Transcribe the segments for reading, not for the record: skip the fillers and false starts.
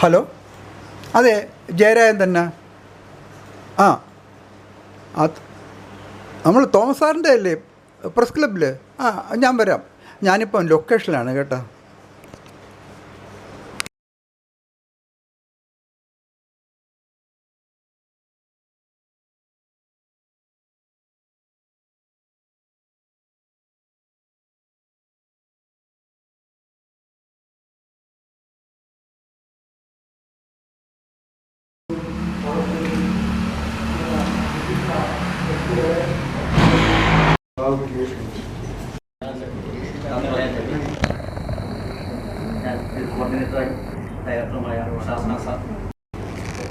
Hello, അതെ, ജയരാജൻ തന്നെ. ആ നമ്മൾ തോമസ് സാറിൻ്റെ അല്ലേ പ്രസ് ക്ലബ്ബിൽ? ഞാൻ വരാം. ഞാനിപ്പം ലൊക്കേഷനിലാണ് കേട്ടോ.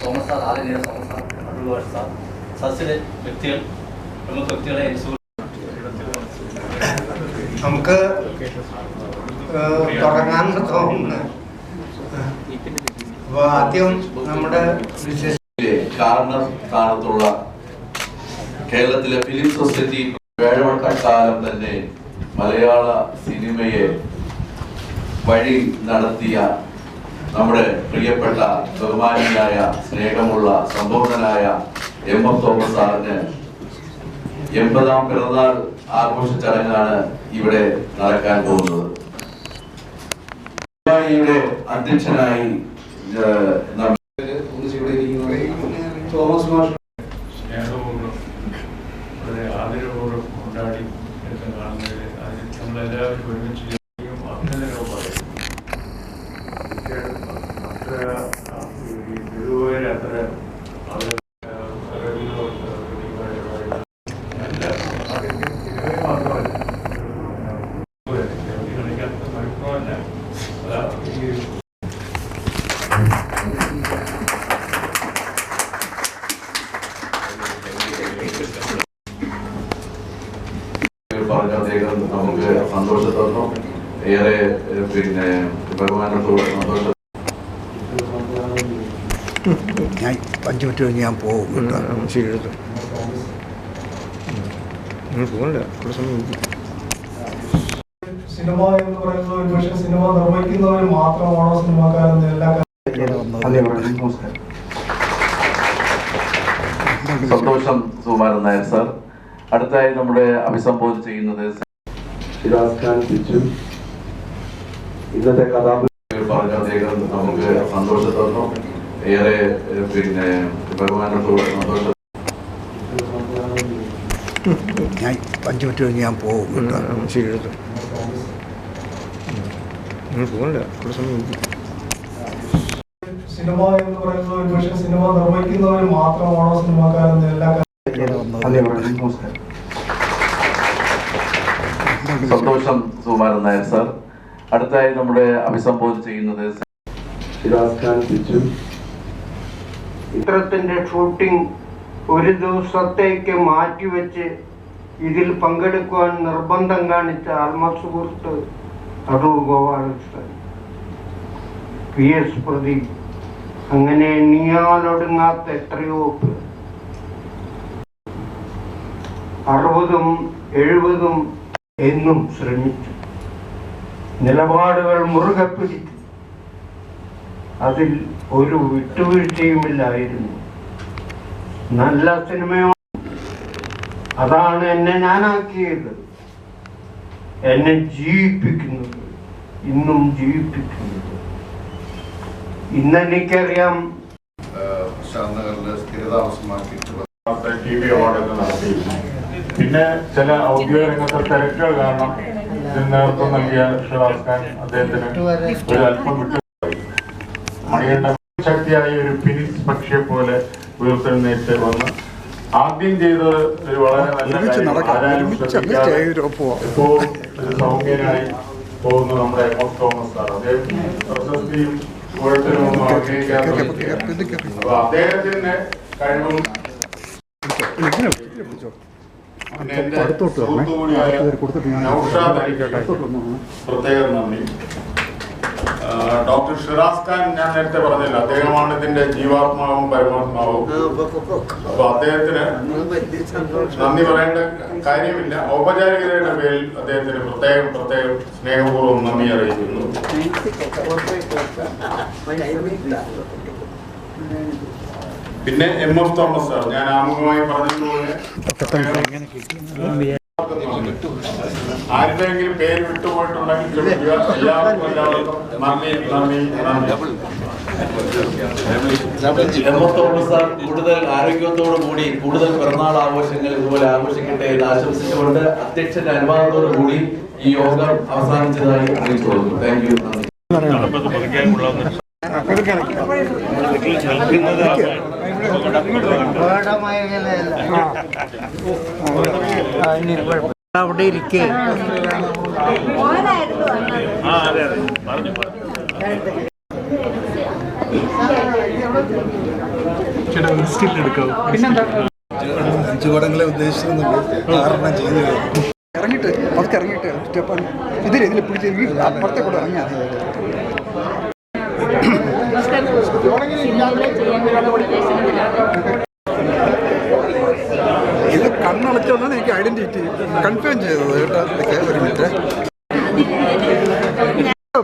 തോമസ് സാർ, ആദരണീയ തോമസ് സാർ, അടൂർ സാർ, സദസ്സിലെ വ്യക്തികൾ, പ്രമുഖ വ്യക്തികളെ നമുക്ക് തുടങ്ങാൻ തോന്നുന്നു. അപ്പോൾ ആദ്യം നമ്മുടെ കാരണ സ്ഥാനത്തുള്ള കേരളത്തിലെ ഫിലിം സൊസൈറ്റി വേഴവട്ടക്കാലം തന്നെ മലയാള സിനിമയെ വഴി നടത്തിയ നമ്മുടെ പ്രിയപ്പെട്ട ബഹുമാനിയായ സ്നേഹമുള്ള സമ്പൂർണനായ എം.എഫ്. തോമസ് സാറിന് 80ാം പിറന്നാൾ ആഘോഷ ചടങ്ങാണ് ഇവിടെ നടക്കാൻ പോകുന്നത്. അധ്യക്ഷനായി തോമസ് മാഷ് ആദരവോടും കൊണ്ടാടി ഒക്കെ കാണുന്നതിൽ നമ്മളെല്ലാവരും ഒരുമിച്ച് അഭിനന്ദനവും പറയും. ഇതുവരെ അത്ര പറഞ്ഞ അദ്ദേഹം നമുക്ക് സന്തോഷം തന്നു. ഏറെ ബഹുമാനത്തോടെ സന്തോഷം. ഞാൻ 5 മിനിറ്റ് കഴിഞ്ഞ് ഞാൻ പോകും. സിനിമ എന്ന് പറയുന്നത് ഒരുപക്ഷെ സിനിമ നിർമ്മിക്കുന്നവർ മാത്രമാണോ സിനിമാക്കാരെന്ന് എല്ലാ സന്തോഷം സുകുമാരൻ നായർ സാർ. അടുത്തായി നമ്മുടെ അഭിസംബോധന ചെയ്യുന്നത് ഇന്നത്തെ പറഞ്ഞ അദ്ദേഹം നമുക്ക് സന്തോഷം തന്നു. ഏറെ ബഹുമാനത്തോടെ സന്തോഷം. ഞാൻ 5 മിനിറ്റ് കഴിഞ്ഞ് ഞാൻ പോകും. സിനിമ എന്ന് പറയുന്നത് ഒരുപക്ഷെ സിനിമ നിർമ്മിക്കുന്നവർ മാത്രമാണോ സിനിമാക്കാരെന്ന് എല്ലാ സന്തോഷം സുകുമാരൻ നായർ സാർ. അടുത്തായി നമ്മുടെ അഭിസംബോധന ചെയ്യുന്നത് ചിത്രത്തിന്റെ ഷൂട്ടിംഗ് ഒരു ദിവസത്തേക്ക് മാറ്റിവെച്ച് ഇതിൽ പങ്കെടുക്കുവാൻ നിർബന്ധം കാണിച്ച ആത്മസുഹൃത്ത് അടൂർ ഗോപാലകൃഷ്ണൻ, PS പ്രദീപ്, അങ്ങനെ എണ്ണിയാലൊടുങ്ങാത്ത എത്രയോ പേർ 60ഉം 70ഉം എന്നും ശ്രമിച്ചു. നിലപാടുകൾ മുറുകെ പിടിച്ചു. അതിൽ ഒരു വിട്ടുവീഴ്ചയുമില്ലായിരുന്നു. നല്ല സിനിമയോ അതാണ് എന്നെ ഞാനാക്കിയത്, എന്നെ ജീവിപ്പിക്കുന്നത്, ഇന്നും ജീവിപ്പിക്കുന്നത്. ഇന്നെനിക്കറിയാം TV അവാർഡൊക്കെ നടത്തിയിരുന്നു. പിന്നെ ചില ഔദ്യോഗിക രംഗത്തെ തിരക്കുകൾ കാരണം ഇതിന് നേതൃത്വം നൽകിയ ഷിറാസ് ഖാൻ അദ്ദേഹത്തിന് ഒരു അല്പം വിട്ടു. മണികണ്ഠൻ ശക്തിയായ ഒരു ഫിനിക്സ് പക്ഷിയെ പോലെ ഉയർത്തെഴുന്നേറ്റ് വന്ന് ആദ്യം ചെയ്തത് ഒരു വളരെ നല്ല എപ്പോഴും ഒരു സൗമ്യനായി പോകുന്ന നമ്മുടെ എം.എഫ്. Thomas sir. അദ്ദേഹം പ്രശസ്തിയും ഒന്നും ആഗ്രഹിക്കാത്ത അപ്പൊ അദ്ദേഹത്തിന്റെ കഴിവും പ്രത്യേകം നന്ദി. ഡോക്ടർ ഷിറാസ് ഖാൻ ഞാൻ നേരത്തെ പറഞ്ഞില്ല, അദ്ദേഹമാണ് ഇതിന്റെ ജീവാത്മാവും പരമാത്മാവും. അപ്പൊ അദ്ദേഹത്തിന് നന്ദി പറയേണ്ട കാര്യമില്ല. ഔപചാരികതയുടെ പേരിൽ അദ്ദേഹത്തിന് പ്രത്യേകം സ്നേഹപൂർവ്വം നന്ദി അറിയിക്കുന്നു. പിന്നെ MF തോമസ് സാർ, ഞാൻ ആമുഖമായി പറഞ്ഞതുപോലെ ആരുടെയെങ്കിലും പേര് വിട്ടുപോയിട്ടുണ്ടെങ്കിൽ ക്ഷമിക്കുക. എല്ലാവർക്കും നന്ദി. MF തോമസ് സാർ കൂടുതൽ ആരോഗ്യത്തോടു കൂടി കൂടുതൽ പിറന്നാൾ ആഘോഷങ്ങൾ ഇതുപോലെ ആഘോഷിക്കട്ടെ എന്ന് ആശംസിച്ചുകൊണ്ട് അധ്യക്ഷന്റെ അനുവാദത്തോടു കൂടി ഈ യോഗം അവസാനിച്ചതായി അറിയിച്ചു കൊടുക്കുന്നു. Thank you. അവിടെ ഇരിക്കേ ചുവടങ്ങളെ ഉദ്ദേശിക്കുന്നുണ്ട് ഇറങ്ങിയിട്ട് അവർക്ക് ഇറങ്ങിയിട്ട് സ്റ്റെപ്പ് ഇതിൽ പിടിച്ച് അപ്പുറത്തെ കൂടെ ഇറങ്ങിയാൽ ഇത് കണ്ണടച്ചോണ്ടാണ് എനിക്ക് ഐഡന്റിറ്റി കൺഫേം ചെയ്തത് കേട്ടോ. ഒരു മിനിറ്റ്,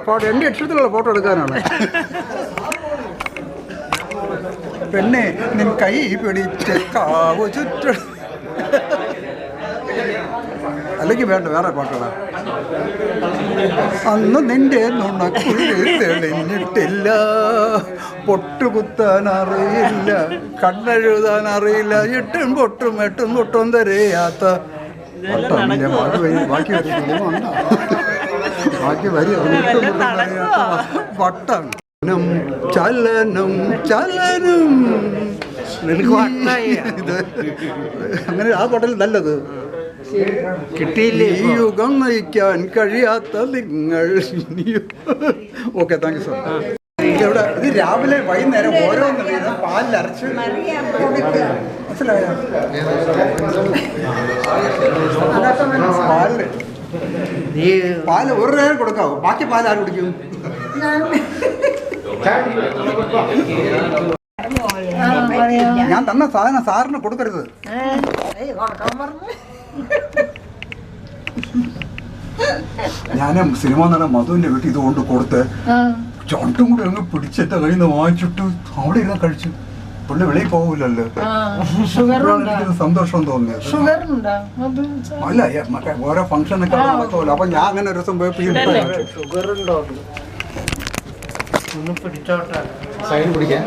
ഫോട്ടോ എൻ്റെ അക്ഷരത്തിലുള്ള ഫോട്ടോ എടുക്കാനാണ്. പെണ്ണെ നിൻ കൈ പിടിച്ച് കാവ് ചുറ്റ, അല്ലെങ്കിൽ വേണ്ട വേറെ പാട്ടുകളാ. അന്ന് നിന്റെ നുണക്കുഴി തെളിഞ്ഞിട്ടില്ല, പൊട്ടുകുത്താൻ അറിയില്ല, കണ്ണെഴുതാൻ അറിയില്ല, എട്ടും പൊട്ടും തരയാത്ത ബാക്കി വരി വട്ടം ചലനം ഇത് അങ്ങനെ ആ പാട്ടിൽ നല്ലത്. കിട്ടിയില്ലേ ഈ യുഗം നയിക്കാൻ കഴിയാത്ത നിങ്ങൾ. Okay, thank you sir. ഇവിടെ ഇത് രാവിലെ വൈകുന്നേരം ഓരോന്ന് വീതം പാലിലരച്ച് മനസ്സിലായോ? പാല് ഒരു നേരം കൊടുക്കാവോ? ബാക്കി പാൽ ആര് കുടിക്കും? ഞാൻ തന്ന സാധനം സാറിന് കൊടുക്കരുത്. ഞാൻ സിനിമ നടൻ മധുവിന്റെ വീട്ടിൽ ഇത് കൊണ്ട് കൊടുത്ത് ചുണ്ടും കൂടെ അങ്ങ് പിടിച്ചിട്ട് കയ്യിൽ നിന്ന് വാങ്ങിച്ചിട്ട് അവിടെ ഇരുന്ന് കഴിച്ചു. പുള്ളി വെളിയിൽ പോകില്ലല്ലോ. എനിക്ക് സന്തോഷം തോന്നിയത്. അല്ല, ഓരോ ഫംഗ്ഷനൊക്കെ നടക്കുമല്ലോ. അപ്പൊ ഞാൻ അങ്ങനെ ഒരു ദിവസം പോയപ്പോ ഷുഗർ ഉണ്ടോ? ഒന്ന് പിടിച്ചോട്ടെ. സൈഡ് പിടിക്കാൻ